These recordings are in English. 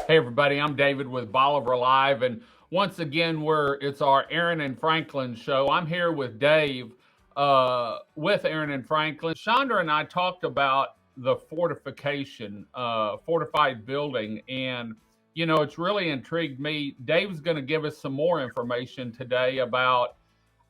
Hey everybody, I'm David with Bolivar Live, and once again it's our Aran and Franklin show. I'm here with Dave, with Aran and Franklin. Chandra and I talked about the fortified building, and it's really intrigued me. Dave's going to give us some more information today about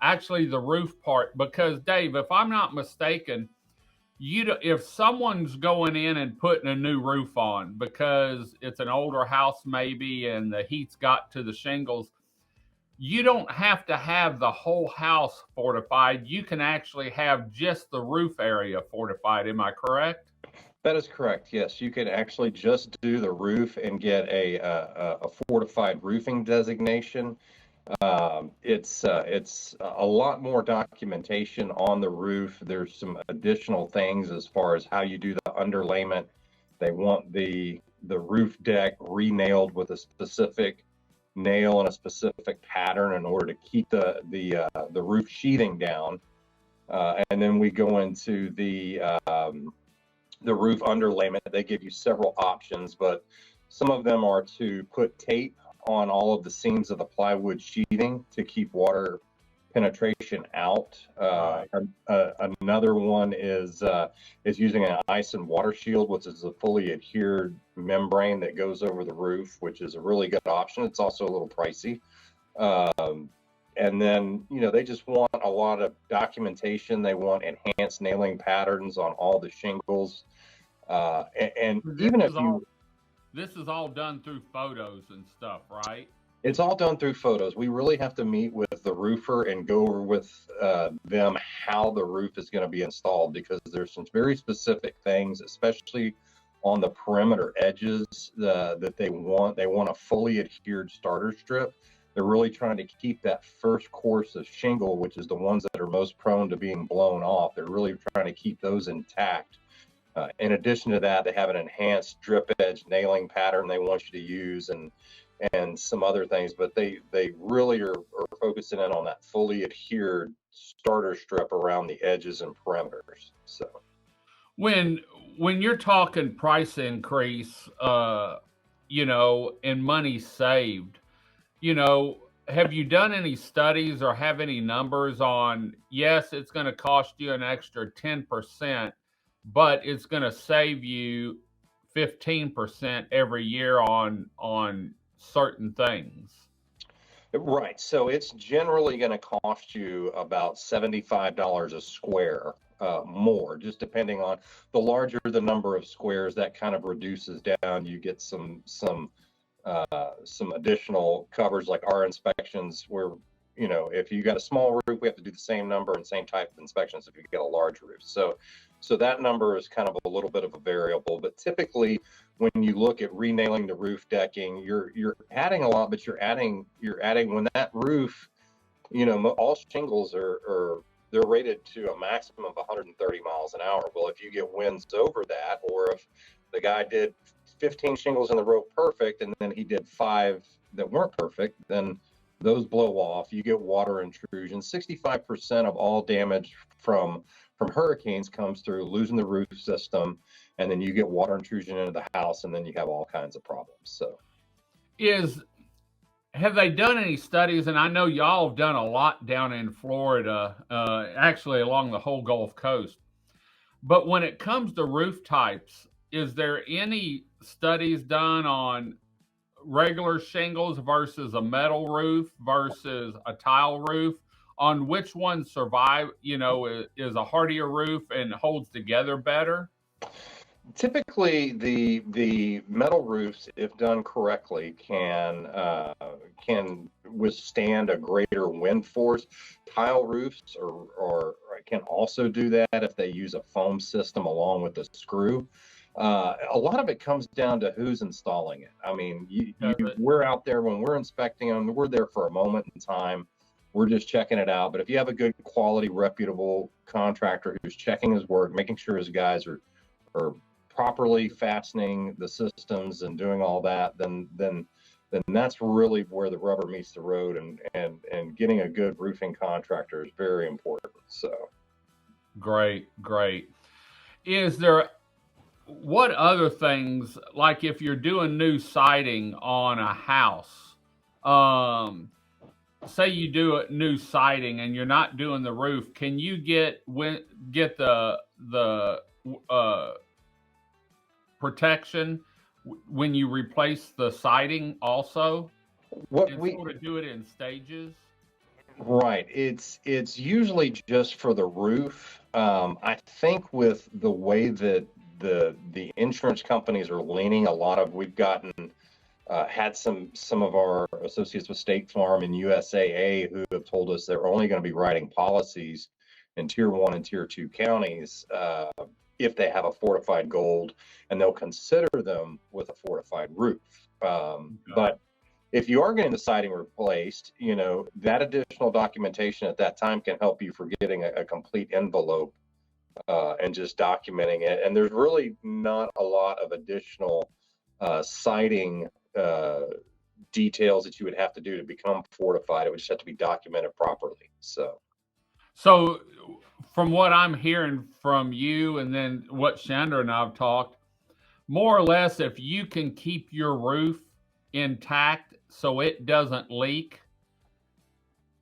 actually the roof part, because Dave, if I'm not mistaken, if someone's going in and putting a new roof on because it's an older house maybe and the heat's got to the shingles, you don't have to have the whole house fortified. You can actually have just the roof area fortified. Am I correct? That is correct. Yes, you could actually just do the roof and get a fortified roofing designation. It's a lot more documentation on the roof. There's some additional things as far as how you do the underlayment. They want the roof deck re-nailed with a specific nail and a specific pattern in order to keep the roof sheathing down. And then we go into the roof underlayment. They give you several options, but some of them are to put tape on all of the seams of the plywood sheathing to keep water penetration out. Right. Another one is using an ice and water shield, which is a fully adhered membrane that goes over the roof, which is a really good option. It's also a little pricey. And then, they just want a lot of documentation. They want enhanced nailing patterns on all the shingles. And This even if is all you, this is all done through photos and stuff, right? It's all done through photos. We really have to meet with the roofer and go over with them how the roof is going to be installed, because there's some very specific things, especially on the perimeter edges, that they want. They want a fully adhered starter strip. They're really trying to keep that first course of shingle, which is the ones that are most prone to being blown off. They're really trying to keep those intact. In addition to that, they have an enhanced drip edge nailing pattern they want you to use, and some other things, but they really are focusing in on that fully adhered starter strip around the edges and perimeters. So When when you're talking price increase, and money saved, you know, have you done any studies or have any numbers on, yes, it's going to cost you an extra 10%, but it's going to save you 15% every year on certain things? right, so it's generally going to cost you about $75 a square. More, just depending on the larger the number of squares, that kind of reduces down. You get some additional covers, like our inspections, where if you got a small roof, we have to do the same number and same type of inspections if you get a large roof. So that number is kind of a little bit of a variable, but typically when you look at renailing the roof decking, you're adding a lot, but you're adding when that roof, all shingles are they're rated to a maximum of 130 miles an hour. Well, if you get winds over that, or if the guy did 15 shingles in the row perfect and then he did five that weren't perfect, then those blow off. You get water intrusion. 65% of all damage from hurricanes comes through losing the roof system, and then you get water intrusion into the house, and then you have all kinds of problems. So Is Have they done any studies? And I know y'all have done a lot down in Florida, actually along the whole Gulf Coast. But when it comes to roof types, is there any studies done on regular shingles versus a metal roof versus a tile roof, on which one survive, is a hardier roof and holds together better? typically, the metal roofs, if done correctly, can withstand a greater wind force. Tile roofs or can also do that if they use a foam system along with a screw. A lot of it comes down to who's installing it. I mean, Does it? we're out there when we're inspecting them. We're there for a moment in time. We're just checking it out. But if you have a good quality, reputable contractor who's checking his work, making sure his guys are properly fastening the systems and doing all that, then that's really where the rubber meets the road, and getting a good roofing contractor is very important. So Great, great. Is there what other things, like if you're doing new siding on a house, um, say you do a new siding and you're not doing the roof, can you get the uh, protection when you replace the siding also, What and we sort of do it in stages? Right. It's usually just for the roof. I think with the way that the insurance companies are leaning, a lot of we've gotten had some of our associates with State Farm and USAA who have told us they're only going to be writing policies in tier one and tier two counties if they have a fortified gold, and they'll consider them with a fortified roof. Okay. But if you are getting the siding replaced, that additional documentation at that time can help you for getting a complete envelope and just documenting it. And there's really not a lot of additional siding uh, details that you would have to do to become fortified. It would just have to be documented properly. So, from what I'm hearing from you, and then what Chandra and I've talked, more or less, if you can keep your roof intact so it doesn't leak,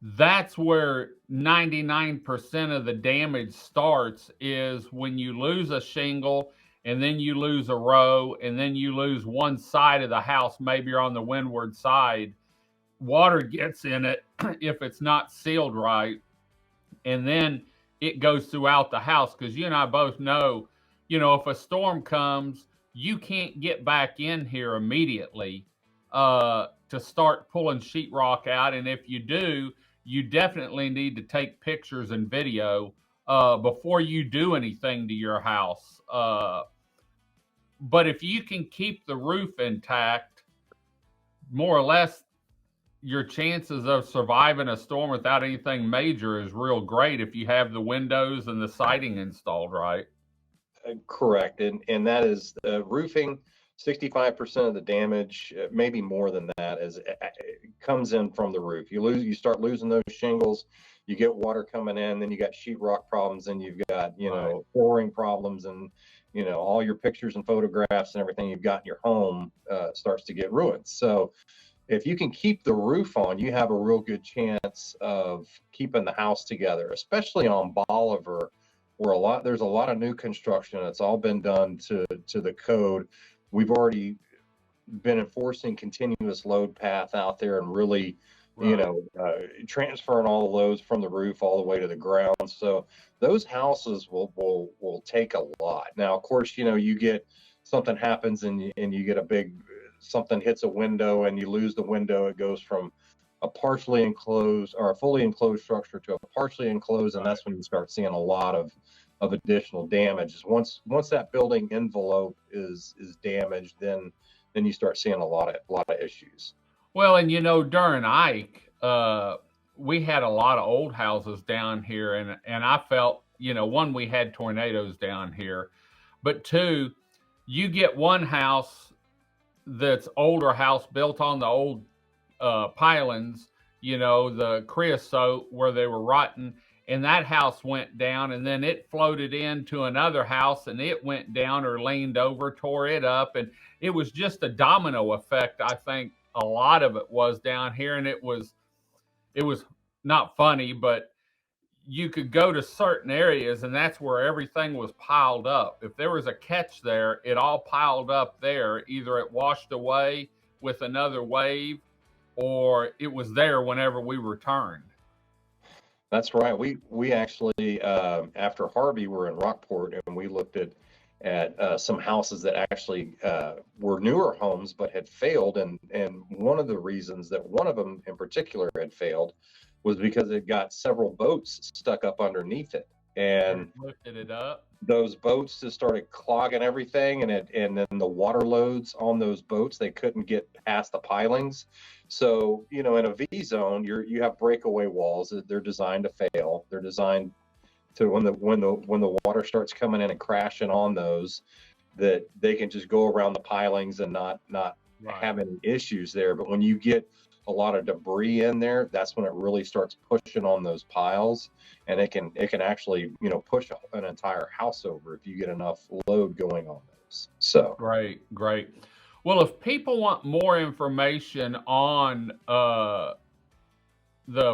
that's where 99% of the damage starts, is when you lose a shingle and then you lose a row and then you lose one side of the house. Maybe you're on the windward side. Water gets in it if it's not sealed right, and then it goes throughout the house, because you and I both know, if a storm comes, you can't get back in here immediately to start pulling sheetrock out. And if you do, you definitely need to take pictures and video before you do anything to your house. But if you can keep the roof intact, more or less, your chances of surviving a storm without anything major is real great if you have the windows and the siding installed right. Correct. And that is roofing. 65% of the damage, maybe more than that, is comes in from the roof. You start losing those shingles, you get water coming in, then you got sheetrock problems, and you've got Right. flooring problems, and all your pictures and photographs and everything you've got in your home starts to get ruined. So if you can keep the roof on, you have a real good chance of keeping the house together, especially on Bolivar, where there's a lot of new construction. It's all been done to the code. We've already been enforcing continuous load path out there, and really, Right. transferring all the loads from the roof all the way to the ground. So those houses will take a lot. Now, of course, you get something happens, and you get a big something hits a window and you lose the window. It goes from a partially enclosed or a fully enclosed structure to a partially enclosed, and Right. that's when you start seeing a lot of additional damages. Once that building envelope is damaged, then you start seeing a lot of issues. Well, and during Ike, we had a lot of old houses down here, and I felt, one, we had tornadoes down here, but two, you get one house that's older house built on the old pilings, the creosote where they were rotten, and that house went down, and then it floated into another house, and it went down or leaned over, tore it up, and it was just a domino effect. I think a lot of it was down here, and it was not funny, but you could go to certain areas, and that's where everything was piled up. If there was a catch there, it all piled up there. Either it washed away with another wave, or it was there whenever we returned. That's right. We actually after Harvey were in Rockport, and we looked at some houses that actually were newer homes but had failed, and one of the reasons that one of them in particular had failed was because it got several boats stuck up underneath it, And and it lifted it up. those boats just started clogging everything, and then the water loads on those boats, they couldn't get past the pilings. So in a V zone, you have breakaway walls. They're designed to fail. They're designed to, when the water starts coming in and crashing on those, that they can just go around the pilings and not Right. have any issues there. But when you get a lot of debris in there, that's when it really starts pushing on those piles, and it can actually push an entire house over if you get enough load going on roofs. So Great, great. Well, if people want more information on the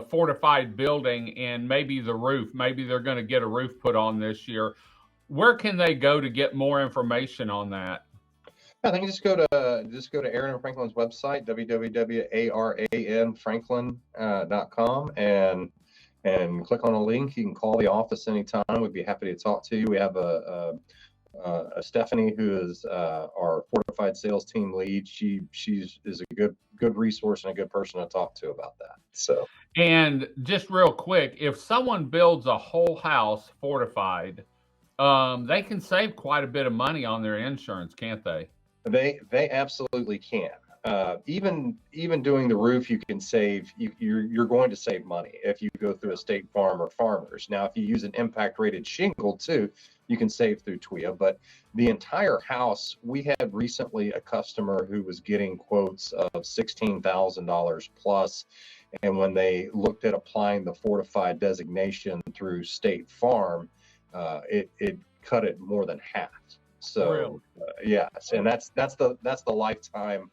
fortified building and maybe the roof, maybe they're going to get a roof put on this year, where can they go to get more information on that? I think just go to Aran and Franklin's website, www.aranfranklin.com, and click on a link. You can call the office anytime. We'd be happy to talk to you. We have a Stephanie who is our fortified sales team lead. She is a good resource and a good person to talk to about that. So, And just real quick, if someone builds a whole house fortified, they can save quite a bit of money on their insurance, can't they? they absolutely can. Even doing the roof, you can save. You're going to save money if you go through a State Farm or Farmers. Now, if you use an impact rated shingle too, you can save through TWIA. But the entire house, we had recently a customer who was getting quotes of $16,000 plus, and when they looked at applying the fortified designation through State Farm, it cut it more than half. So Really? yes, and that's the lifetime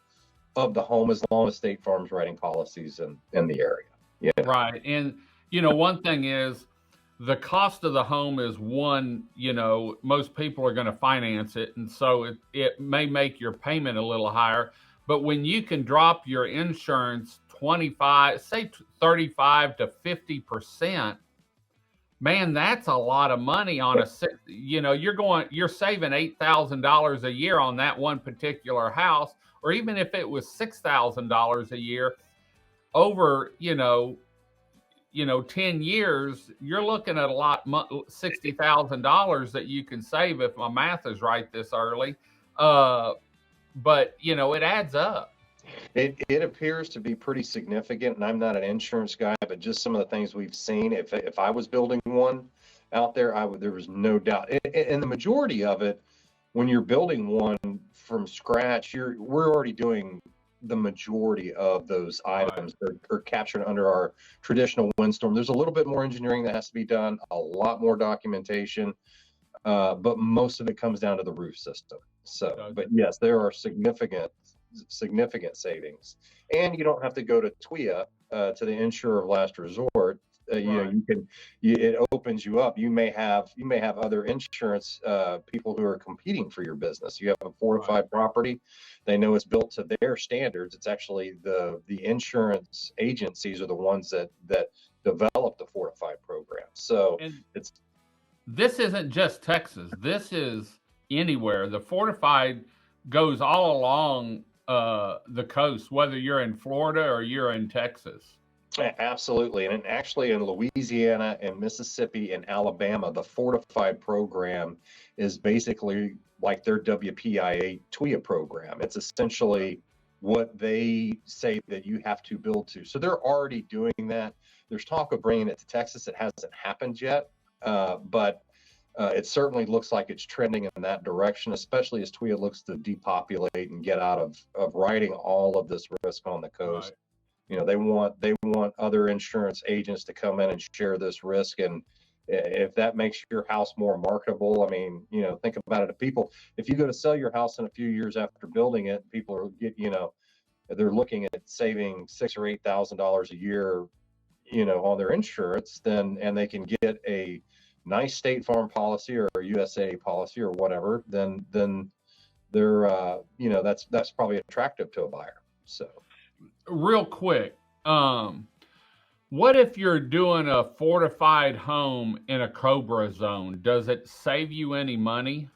of the home as long as State Farm's writing policies in the area. Yeah. Right. And, one thing is the cost of the home is one, most people are going to finance it. And so it may make your payment a little higher. But when you can drop your insurance 25, say 35 to 50%, man, that's a lot of money on you're saving $8,000 a year on that one particular house, or even if it was $6,000 a year over, 10 years, you're looking at a lot, $60,000 that you can save if my math is right this early. But it adds up. It appears to be pretty significant, and I'm not an insurance guy, but just some of the things we've seen. If I was building one out there, there was no doubt. And the majority of it, when you're building one from scratch, we're already doing the majority of those items. Are captured under our traditional windstorm. There's a little bit more engineering that has to be done, a lot more documentation, but most of it comes down to the roof system. So, but yes, there are significant savings, and you don't have to go to TWIA, to the insurer of last resort. It opens you up. You may have other insurance people who are competing for your business. You have a fortified property, they know it's built to their standards. It's actually the insurance agencies are the ones that develop the fortified program. So this isn't just Texas. This is anywhere. The fortified goes all along the coast, whether you're in Florida or you're in Texas. Absolutely. And actually in Louisiana and Mississippi and Alabama, the fortified program is basically like their WPIA TWIA program. It's essentially what they say that you have to build to. So they're already doing that. There's talk of bringing it to Texas. It hasn't happened yet, but it certainly looks like it's trending in that direction, especially as TWIA looks to depopulate and get out of writing all of this risk on the coast. Right. They want other insurance agents to come in and share this risk, and if that makes your house more marketable, I mean, think about it. If you go to sell your house in a few years after building it, people are they're looking at saving $6,000 or $8,000 a year, on their insurance, and they can get a nice State Farm policy or a USA policy or whatever, then they're that's probably attractive to a buyer. So. Real quick, what if you're doing a fortified home in a COBRA zone? Does it save you any money?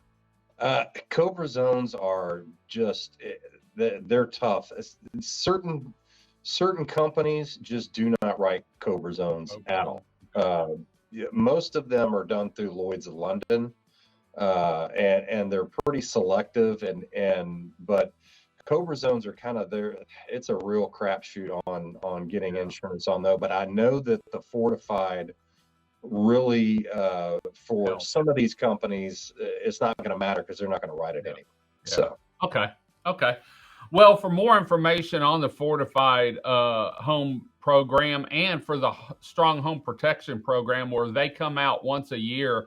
COBRA zones are just, they're tough. Certain companies just do not write COBRA zones at all. Most of them are done through Lloyd's of London, and they're pretty selective, but COBRA zones are kind of there. It's a real crapshoot on getting insurance on though. But I know that the fortified really, for some of these companies, it's not going to matter because they're not going to write it anyway. Yeah. So okay. Well, for more information on the fortified home program and for the strong home protection program, where they come out once a year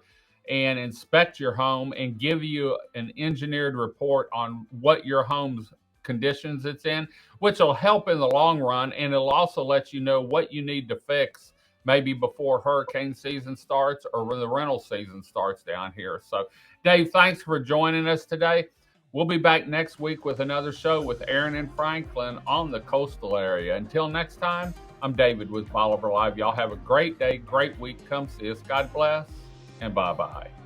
and inspect your home and give you an engineered report on what your home's conditions it's in, which will help in the long run. And it'll also let you know what you need to fix maybe before hurricane season starts or when the rental season starts down here. So, Dave, thanks for joining us today. We'll be back next week with another show with Aran and Franklin on the coastal area. Until next time, I'm David with Bolivar Live. Y'all have a great day, great week. Come see us. God bless, and bye-bye.